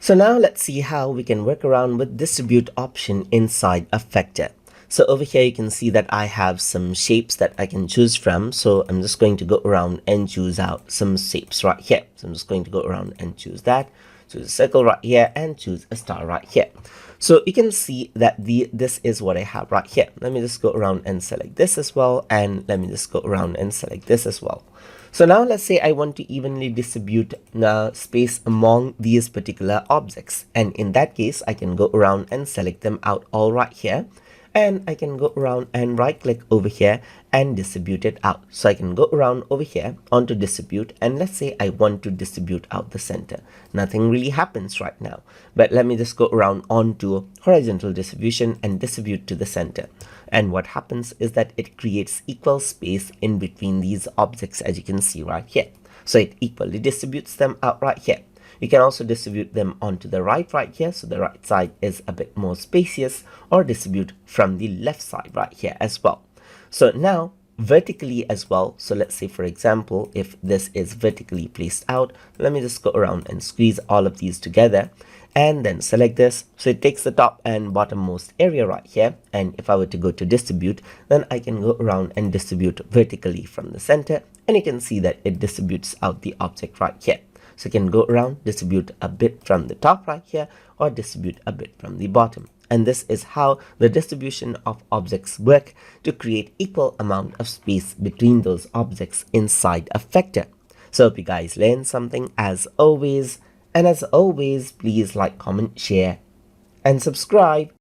So now let's see how we can work around with distribute option inside a vector. So over here you can see that I have some shapes that I can choose from. So I'm just going to go around and choose out some shapes right here. So I'm just going to go around and choose that, choose a circle right here, and choose a star right here. So you can see that this is what I have right here. Let me just go around and select this as well, and let me just go around and select this as well. So now let's say I want to evenly distribute space among these particular objects, and in that case I can go around and select them out all right here, and I can go around and right click over here and distribute it out. So I can go around over here onto distribute, and let's say I want to distribute out the center. Nothing really happens right now, but let me just go around onto horizontal distribution and distribute to the center. And what happens is that it creates equal space in between these objects, as you can see right here. So it equally distributes them out right here. You can also distribute them onto the right here, so the right side is a bit more spacious, or distribute from the left side right here as well. So now vertically as well, so let's say for example if this is vertically placed out, let me just go around and squeeze all of these together and then select this. So it takes the top and bottommost area right here, and if I were to go to distribute, then I can go around and distribute vertically from the center, and you can see that it distributes out the object right here. So you can go around, distribute a bit from the top right here, or distribute a bit from the bottom. And this is how the distribution of objects work to create equal amount of space between those objects inside a vector. So hope you guys learned something as always. And as always, please like, comment, share, and subscribe.